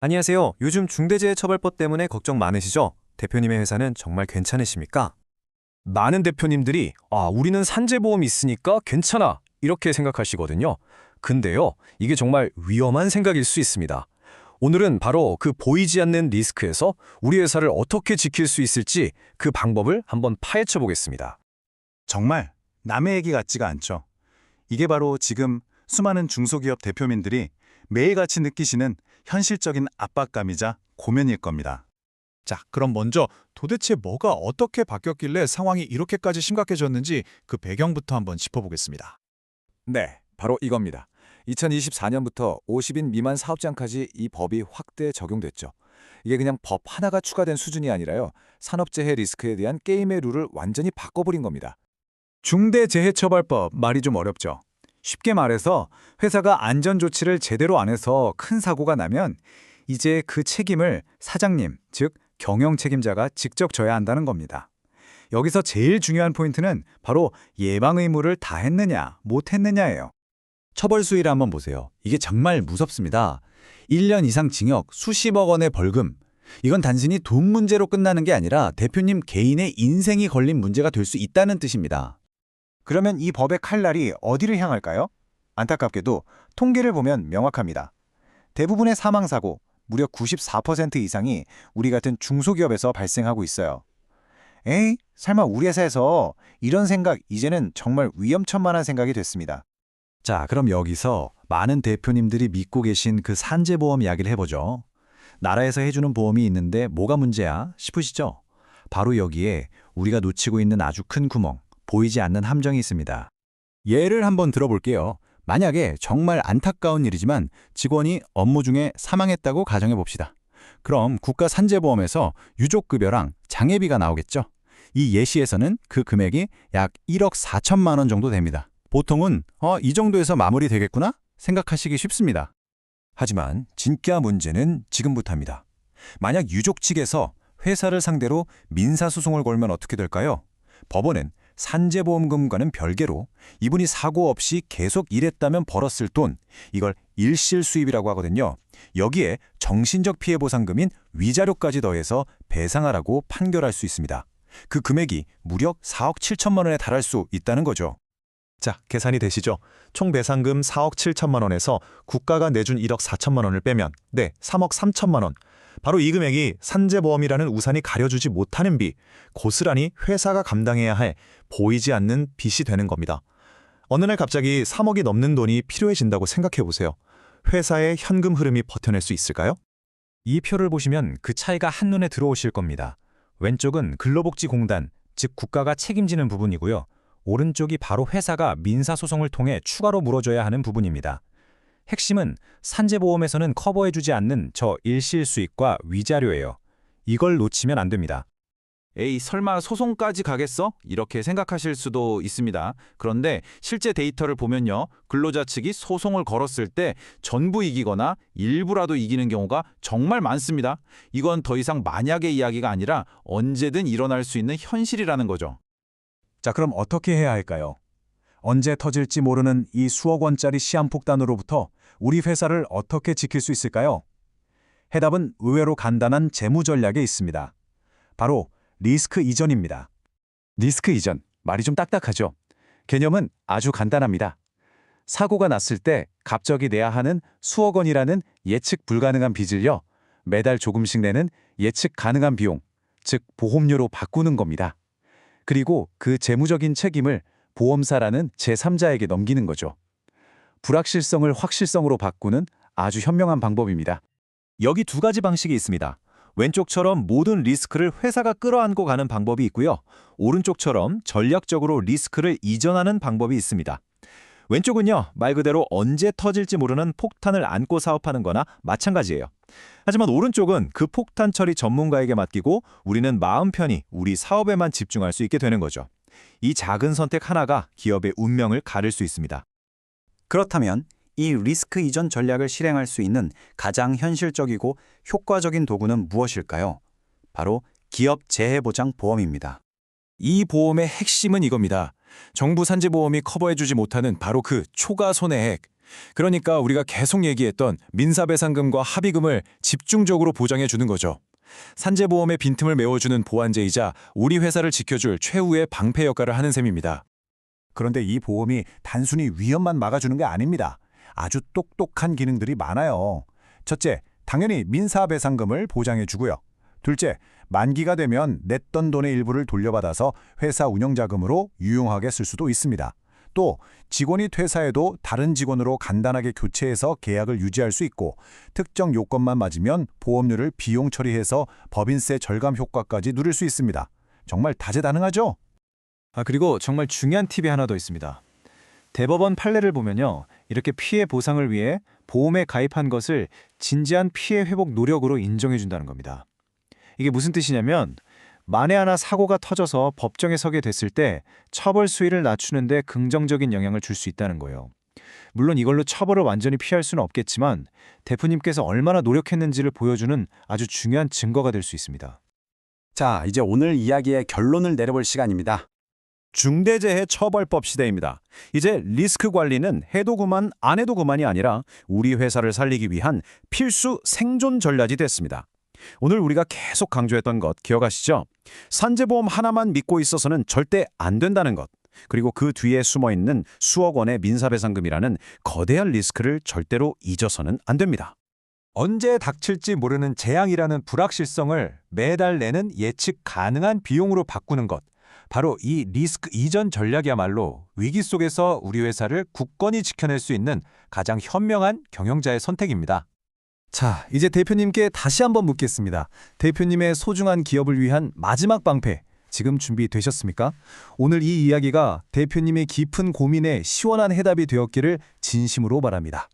안녕하세요. 요즘 중대재해처벌법 때문에 걱정 많으시죠? 대표님의 회사는 정말 괜찮으십니까? 많은 대표님들이 우리는 산재보험이 있으니까 괜찮아 이렇게 생각하시거든요. 근데요, 이게 정말 위험한 생각일 수 있습니다. 오늘은 바로 그 보이지 않는 리스크에서 우리 회사를 어떻게 지킬 수 있을지 그 방법을 한번 파헤쳐 보겠습니다. 정말 남의 얘기 같지가 않죠. 이게 바로 지금 수많은 중소기업 대표님들이 매일같이 느끼시는 현실적인 압박감이자 고민일 겁니다. 자, 그럼 먼저 도대체 뭐가 어떻게 바뀌었길래 상황이 이렇게까지 심각해졌는지 그 배경부터 한번 짚어보겠습니다. 네, 바로 이겁니다. 2024년부터 50인 미만 사업장까지 이 법이 확대 적용됐죠. 이게 그냥 법 하나가 추가된 수준이 아니라요. 산업재해 리스크에 대한 게임의 룰을 완전히 바꿔버린 겁니다. 중대재해처벌법 말이 좀 어렵죠. 쉽게 말해서 회사가 안전조치를 제대로 안 해서 큰 사고가 나면 이제 그 책임을 사장님, 즉 경영 책임자가 직접 져야 한다는 겁니다. 여기서 제일 중요한 포인트는 바로 예방 의무를 다 했느냐, 못 했느냐예요. 처벌 수위를 한번 보세요. 이게 정말 무섭습니다. 1년 이상 징역, 수십억 원의 벌금. 이건 단순히 돈 문제로 끝나는 게 아니라 대표님 개인의 인생이 걸린 문제가 될 수 있다는 뜻입니다. 그러면 이 법의 칼날이 어디를 향할까요? 안타깝게도 통계를 보면 명확합니다. 대부분의 사망사고, 무려 94% 이상이 우리 같은 중소기업에서 발생하고 있어요. 에이, 설마 우리 회사에서 이런 생각 이제는 정말 위험천만한 생각이 됐습니다. 자, 그럼 여기서 많은 대표님들이 믿고 계신 그 산재보험 이야기를 해보죠. 나라에서 해주는 보험이 있는데 뭐가 문제야 싶으시죠? 바로 여기에 우리가 놓치고 있는 아주 큰 구멍, 보이지 않는 함정이 있습니다. 예를 한번 들어볼게요. 만약에 정말 안타까운 일이지만 직원이 업무 중에 사망했다고 가정해 봅시다. 그럼 국가 산재보험에서 유족급여랑 장애비가 나오겠죠. 이 예시에서는 그 금액이 약 1억 4천만 원 정도 됩니다. 보통은 이 정도에서 마무리되겠구나 생각하시기 쉽습니다. 하지만 진짜 문제는 지금부터입니다. 만약 유족 측에서 회사를 상대로 민사소송을 걸면 어떻게 될까요? 법원은 산재보험금과는 별개로 이분이 사고 없이 계속 일했다면 벌었을 돈, 이걸 일실수입이라고 하거든요. 여기에 정신적 피해 보상금인 위자료까지 더해서 배상하라고 판결할 수 있습니다. 그 금액이 무려 4억 7천만 원에 달할 수 있다는 거죠. 자, 계산이 되시죠? 총 배상금 4억 7천만 원에서 국가가 내준 1억 4천만 원을 빼면 3억 3천만 원. 바로 이 금액이 산재보험이라는 우산이 가려주지 못하는 비, 고스란히 회사가 감당해야 할 보이지 않는 빚이 되는 겁니다. 어느 날 갑자기 3억이 넘는 돈이 필요해진다고 생각해 보세요. 회사의 현금 흐름이 버텨낼 수 있을까요? 이 표를 보시면 그 차이가 한눈에 들어오실 겁니다. 왼쪽은 근로복지공단, 즉 국가가 책임지는 부분이고요. 오른쪽이 바로 회사가 민사소송을 통해 추가로 물어줘야 하는 부분입니다. 핵심은 산재보험에서는 커버해주지 않는 저 일실수익과 위자료예요. 이걸 놓치면 안 됩니다. 에이, 설마 소송까지 가겠어? 이렇게 생각하실 수도 있습니다. 그런데 실제 데이터를 보면요. 근로자 측이 소송을 걸었을 때 전부 이기거나 일부라도 이기는 경우가 정말 많습니다. 이건 더 이상 만약의 이야기가 아니라 언제든 일어날 수 있는 현실이라는 거죠. 자, 그럼 어떻게 해야 할까요? 언제 터질지 모르는 이 수억 원짜리 시한폭탄으로부터 우리 회사를 어떻게 지킬 수 있을까요? 해답은 의외로 간단한 재무 전략에 있습니다. 바로 리스크 이전입니다. 리스크 이전, 말이 좀 딱딱하죠? 개념은 아주 간단합니다. 사고가 났을 때 갑자기 내야 하는 수억 원이라는 예측 불가능한 빚을요, 매달 조금씩 내는 예측 가능한 비용, 즉 보험료로 바꾸는 겁니다. 그리고 그 재무적인 책임을 보험사라는 제3자에게 넘기는 거죠. 불확실성을 확실성으로 바꾸는 아주 현명한 방법입니다. 여기 두 가지 방식이 있습니다. 왼쪽처럼 모든 리스크를 회사가 끌어안고 가는 방법이 있고요. 오른쪽처럼 전략적으로 리스크를 이전하는 방법이 있습니다. 왼쪽은요, 말 그대로 언제 터질지 모르는 폭탄을 안고 사업하는 거나 마찬가지예요. 하지만 오른쪽은 그 폭탄 처리 전문가에게 맡기고 우리는 마음 편히 우리 사업에만 집중할 수 있게 되는 거죠. 이 작은 선택 하나가 기업의 운명을 가를 수 있습니다. 그렇다면 이 리스크 이전 전략을 실행할 수 있는 가장 현실적이고 효과적인 도구는 무엇일까요? 바로 기업 재해보장 보험입니다. 이 보험의 핵심은 이겁니다. 정부 산재보험이 커버해주지 못하는 바로 그 초과 손해액. 그러니까 우리가 계속 얘기했던 민사배상금과 합의금을 집중적으로 보장해 주는 거죠. 산재보험의 빈틈을 메워주는 보완제이자 우리 회사를 지켜줄 최후의 방패 역할을 하는 셈입니다. 그런데 이 보험이 단순히 위험만 막아주는 게 아닙니다. 아주 똑똑한 기능들이 많아요. 첫째, 당연히 민사배상금을 보장해주고요. 둘째, 만기가 되면 냈던 돈의 일부를 돌려받아서 회사 운영자금으로 유용하게 쓸 수도 있습니다. 또 직원이 퇴사해도 다른 직원으로 간단하게 교체해서 계약을 유지할 수 있고 특정 요건만 맞으면 보험료를 비용 처리해서 법인세 절감 효과까지 누릴 수 있습니다. 정말 다재다능하죠? 그리고 정말 중요한 팁이 하나 더 있습니다. 대법원 판례를 보면요. 이렇게 피해 보상을 위해 보험에 가입한 것을 진지한 피해 회복 노력으로 인정해 준다는 겁니다. 이게 무슨 뜻이냐면 만에 하나 사고가 터져서 법정에 서게 됐을 때 처벌 수위를 낮추는 데 긍정적인 영향을 줄 수 있다는 거예요. 물론 이걸로 처벌을 완전히 피할 수는 없겠지만 대표님께서 얼마나 노력했는지를 보여주는 아주 중요한 증거가 될 수 있습니다. 자, 이제 오늘 이야기의 결론을 내려볼 시간입니다. 중대재해처벌법 시대입니다. 이제 리스크 관리는 해도 그만 안 해도 그만이 아니라 우리 회사를 살리기 위한 필수 생존 전략이 됐습니다. 오늘 우리가 계속 강조했던 것 기억하시죠? 산재보험 하나만 믿고 있어서는 절대 안 된다는 것. 그리고 그 뒤에 숨어있는 수억 원의 민사배상금이라는 거대한 리스크를 절대로 잊어서는 안 됩니다. 언제 닥칠지 모르는 재앙이라는 불확실성을 매달 내는 예측 가능한 비용으로 바꾸는 것. 바로 이 리스크 이전 전략이야말로 위기 속에서 우리 회사를 굳건히 지켜낼 수 있는 가장 현명한 경영자의 선택입니다. 자, 이제 대표님께 다시 한번 묻겠습니다. 대표님의 소중한 기업을 위한 마지막 방패, 지금 준비되셨습니까? 오늘 이 이야기가 대표님의 깊은 고민에 시원한 해답이 되었기를 진심으로 바랍니다.